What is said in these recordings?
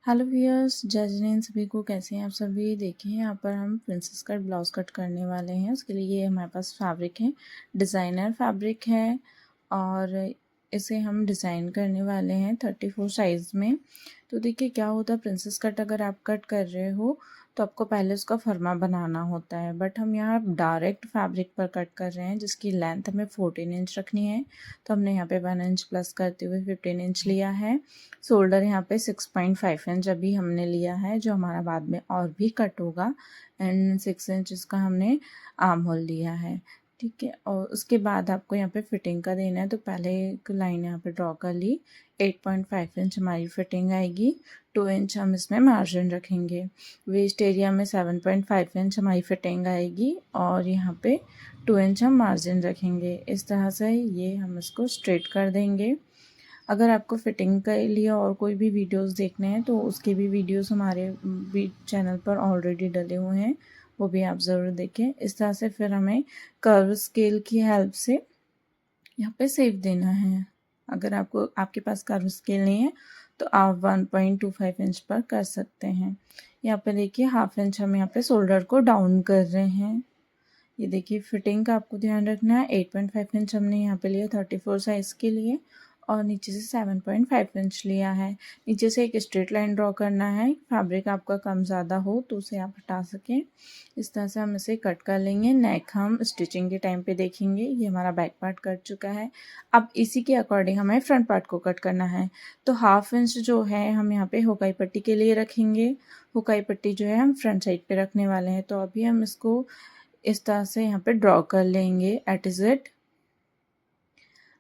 Hello viewers, जय जिनेन सभी को। कैसे हैं आप सभी। देखिए यहाँ पर हम प्रिंसेस कट ब्लाउज कट करने वाले हैं। उसके लिए ये हमारे पास फैब्रिक है, डिज़ाइनर फैब्रिक है और इसे हम डिज़ाइन करने वाले हैं 34 साइज़ में। तो देखिए क्या होता है, प्रिंसेस कट अगर आप कट कर रहे हो तो आपको पहले उसका फर्मा बनाना होता है, बट हम यहाँ डायरेक्ट फैब्रिक पर कट कर रहे हैं जिसकी लेंथ हमें 14 इंच रखनी है। तो हमने यहाँ पे 1 इंच प्लस करते हुए 15 इंच लिया है। शोल्डर यहाँ पे 6.5 इंच अभी हमने लिया है, जो हमारा बाद में और भी कट होगा। एंड 6 इंच इसका हमने आर्म होल लिया है। ठीक है, और उसके बाद आपको यहाँ पे फिटिंग का देना है। तो पहले एक लाइन यहाँ पे ड्रॉ कर ली। 8.5 इंच हमारी फिटिंग आएगी। 2 इंच हम इसमें मार्जिन रखेंगे। वेस्ट एरिया में 7.5 इंच हमारी फिटिंग आएगी और यहाँ पे 2 इंच हम मार्जिन रखेंगे। इस तरह से ये हम इसको स्ट्रेट कर देंगे। अगर आपको फिटिंग के लिए और कोई भी वीडियोस देखने हैं तो उसके भी वीडियोस हमारे चैनल पर ऑलरेडी डले हुए हैं, वो भी आप ज़रूर देखें। इस तरह से फिर हमें कर्व स्केल की हेल्प से यहाँ पे सेव देना है। अगर आपको आपके पास कर्व स्केल नहीं है तो आप 1.25 इंच पर कर सकते हैं। यहाँ पे देखिए हाफ इंच हम यहाँ पे शोल्डर को डाउन कर रहे हैं। ये देखिए फिटिंग का आपको ध्यान रखना है। 8.5 इंच हमने यहाँ पे लिया 34 साइज़ के लिए और नीचे से 7.5 इंच लिया है। नीचे से एक स्ट्रेट लाइन ड्रॉ करना है। फैब्रिक आपका कम ज़्यादा हो तो उसे आप हटा सकें। इस तरह से हम इसे कट कर लेंगे। नेक हम स्टिचिंग के टाइम पे देखेंगे। ये हमारा बैक पार्ट कट चुका है। अब इसी के अकॉर्डिंग हमें फ्रंट पार्ट को कट करना है। तो हाफ इंच जो है हम यहाँ पे हुकाई पट्टी के लिए रखेंगे। हुकाई पट्टी जो है हम फ्रंट साइड पे रखने वाले हैं। तो अभी हम इसको इस तरह से यहाँ पे ड्रॉ कर लेंगे एट इज इट।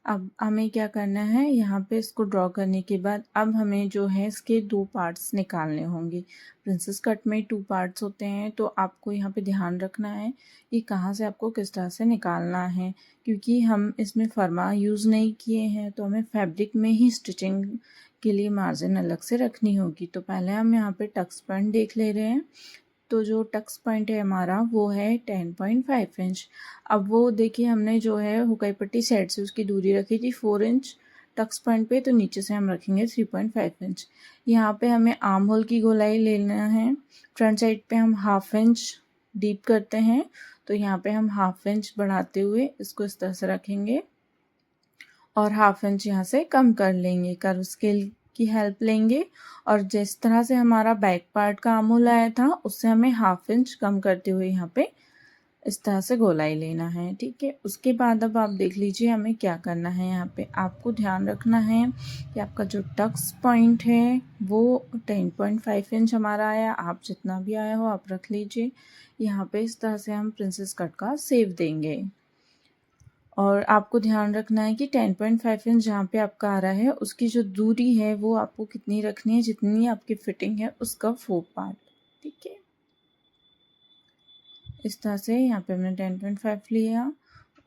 अब हमें क्या करना है, यहाँ पे इसको ड्रॉ करने के बाद अब हमें जो है इसके 2 पार्ट्स निकालने होंगे। प्रिंसेस कट में 2 पार्ट्स होते हैं, तो आपको यहाँ पे ध्यान रखना है कि कहाँ से आपको किस तरह से निकालना है। क्योंकि हम इसमें फर्मा यूज़ नहीं किए हैं तो हमें फैब्रिक में ही स्टिचिंग के लिए मार्जिन अलग से रखनी होगी। तो पहले हम यहाँ पे टक्स पॉइंट देख ले रहे हैं। तो जो टक्स पॉइंट है हमारा वो है 10.5 इंच। अब वो देखिए हमने जो है हुकाई पट्टी साइड से उसकी दूरी रखी थी 4 इंच टक्स पॉइंट पे, तो नीचे से हम रखेंगे 3.5 इंच। यहाँ पे हमें आर्म होल की गोलाई लेना है। फ्रंट साइड पे हम हाफ इंच डीप करते हैं, तो यहाँ पे हम हाफ इंच बढ़ाते हुए इसको इस तरह से रखेंगे और हाफ इंच यहाँ से कम कर लेंगे। कर्व स्केल की हेल्प लेंगे और जिस तरह से हमारा बैक पार्ट का आर्म होल आया था उससे हमें हाफ इंच कम करते हुए यहाँ पे इस तरह से गोलाई लेना है। ठीक है, उसके बाद अब आप देख लीजिए हमें क्या करना है। यहाँ पे आपको ध्यान रखना है कि आपका जो टक्स पॉइंट है वो 10.5 इंच हमारा आया। आप जितना भी आया हो आप रख लीजिए। यहाँ पे इस तरह से हम प्रिंसेस कट का सेव देंगे और आपको ध्यान रखना है कि 10.5 इंच जहाँ पे आपका आ रहा है उसकी जो दूरी है वो आपको कितनी रखनी है, जितनी आपकी फिटिंग है उसका 4 पार्ट। ठीक है, इस तरह से यहाँ पे हमने 10.5 लिया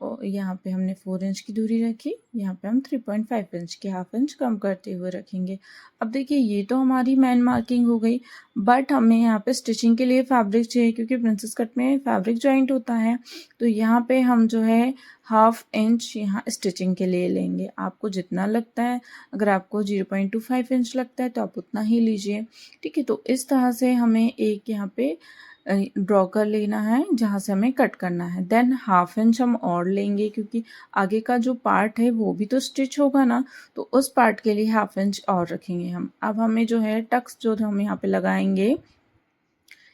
और यहाँ पे हमने 4 इंच की दूरी रखी। यहाँ पे हम 3.5 इंच के हाफ इंच कम करते हुए रखेंगे। अब देखिए ये तो हमारी मैन मार्किंग हो गई, बट हमें यहाँ पे स्टिचिंग के लिए फैब्रिक चाहिए क्योंकि प्रिंसेस कट में फैब्रिक जॉइंट होता है। तो यहाँ पे हम जो है हाफ इंच यहाँ स्टिचिंग के लिए लेंगे। आपको जितना लगता है, अगर आपको 0.25 इंच लगता है तो आप उतना ही लीजिए। ठीक है, तो इस तरह से हमें एक यहाँ पे ड्रॉ कर लेना है जहाँ से हमें कट करना है। देन हाफ इंच हम और लेंगे क्योंकि आगे का जो पार्ट है वो भी तो स्टिच होगा ना, तो उस पार्ट के लिए हाफ इंच और रखेंगे हम। अब हमें जो है टक्स जो हम यहाँ पे लगाएंगे,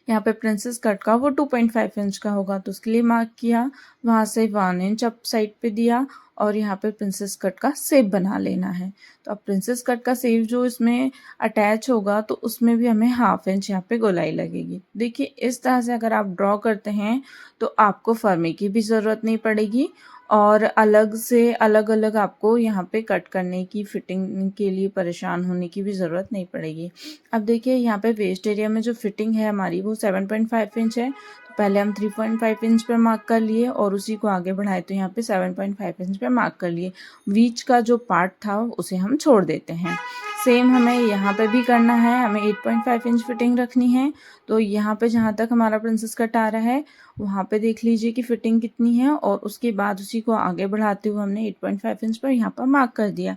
यहाँ पे प्रिंसेस कट का वो 2.5 इंच का होगा तो उसके लिए मार्क किया। वहाँ से 1 इंच अप साइड पे दिया और यहाँ पे प्रिंसेस कट का सेप बना लेना है। तो अब प्रिंसेस कट का सेप जो इसमें अटैच होगा तो उसमें भी हमें हाफ इंच यहाँ पे गोलाई लगेगी। देखिए इस तरह से अगर आप ड्रॉ करते हैं तो आपको फर्मे की भी ज़रूरत नहीं पड़ेगी और अलग से अलग अलग आपको यहाँ पे कट करने की, फिटिंग के लिए परेशान होने की भी ज़रूरत नहीं पड़ेगी। अब देखिए यहाँ पे वेस्ट एरिया में जो फिटिंग है हमारी वो 7.5 इंच है। तो पहले हम 3.5 इंच पर मार्क कर लिए और उसी को आगे बढ़ाए तो यहाँ पे 7.5 इंच पर मार्क कर लिए। बीच का जो पार्ट था उसे हम छोड़ देते हैं। सेम हमें यहाँ पे भी करना है। हमें 8.5 इंच फिटिंग रखनी है। तो यहाँ पे जहाँ तक हमारा प्रिंसेस कट आ रहा है वहाँ पे देख लीजिए कि फिटिंग कितनी है और उसके बाद उसी को आगे बढ़ाते हुए हमने 8.5 इंच पर यहाँ पर मार्क कर दिया।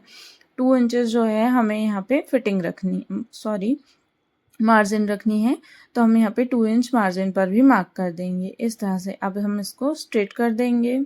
2 इंचेस जो है हमें यहाँ पे फिटिंग रखनी, सॉरी मार्जिन रखनी है तो हम यहाँ पे 2 इंच मार्जिन पर भी मार्क कर देंगे। इस तरह से अब हम इसको स्ट्रेट कर देंगे।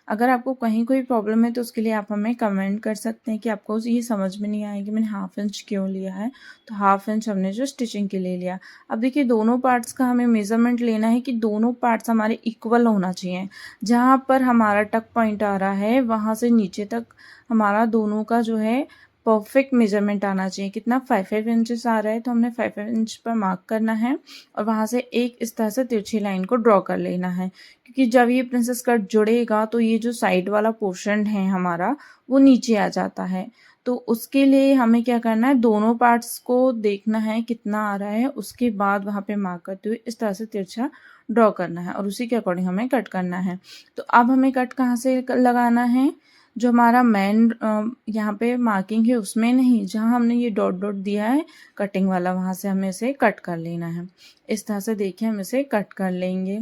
अगर आपको कहीं कोई प्रॉब्लम है तो उसके लिए आप हमें कमेंट कर सकते हैं कि आपको ये समझ में नहीं आया कि मैंने हाफ इंच क्यों लिया है। तो हाफ इंच हमने जो स्टिचिंग के लिए लिया। अब देखिए दोनों पार्ट्स का हमें मेज़रमेंट लेना है कि दोनों पार्ट्स हमारे इक्वल होना चाहिए। जहाँ पर हमारा टक पॉइंट आ रहा है वहाँ से नीचे तक हमारा दोनों का जो है परफेक्ट मेजरमेंट आना चाहिए। कितना 5 इंचेस आ रहा है तो हमने 5 इंच पर मार्क करना है और वहाँ से एक इस तरह से तिरछी लाइन को ड्रॉ कर लेना है, क्योंकि जब ये प्रिंसेस कट जुड़ेगा तो ये जो साइड वाला पोर्शन है हमारा वो नीचे आ जाता है। तो उसके लिए हमें क्या करना है, दोनों पार्ट्स को देखना है कितना आ रहा है, उसके बाद वहाँ पे मार्क करते हुए इस तरह से तिरछा ड्रॉ करना है और उसी के अकॉर्डिंग हमें कट करना है। तो अब हमें कट कहाँ से लगाना है, जो हमारा मेन यहाँ पे मार्किंग है उसमें नहीं, जहाँ हमने ये डॉट डॉट दिया है कटिंग वाला वहाँ से हमें इसे कट कर लेना है। इस तरह से देखिए हम इसे कट कर लेंगे।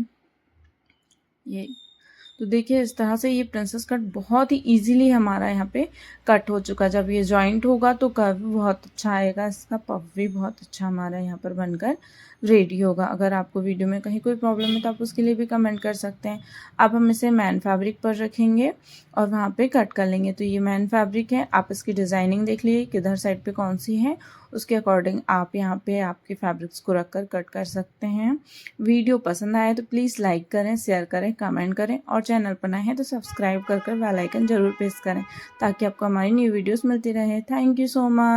ये तो देखिए इस तरह से ये प्रिंसेस कट बहुत ही इजीली हमारा यहाँ पे कट हो चुका। जब ये जॉइंट होगा तो कर्व भी बहुत अच्छा आएगा, इसका पफ भी बहुत अच्छा हमारा यहाँ पर बनकर रेडी होगा। अगर आपको वीडियो में कहीं कोई प्रॉब्लम है तो आप उसके लिए भी कमेंट कर सकते हैं। अब हम इसे मैन फैब्रिक पर रखेंगे और वहाँ पे कट कर लेंगे। तो ये मैन फैब्रिक है, आप इसकी डिज़ाइनिंग देख लीजिए किधर साइड पे कौन सी है, उसके अकॉर्डिंग आप यहाँ पे आपके फैब्रिक्स को रख कर कट कर सकते हैं। वीडियो पसंद आए तो प्लीज़ लाइक करें, शेयर करें, कमेंट करें और चैनल पर नए हैं तो सब्सक्राइब कर बेल आइकन ज़रूर प्रेस करें ताकि आपको हमारी न्यू वीडियोस मिलती रहे। Thank you so much.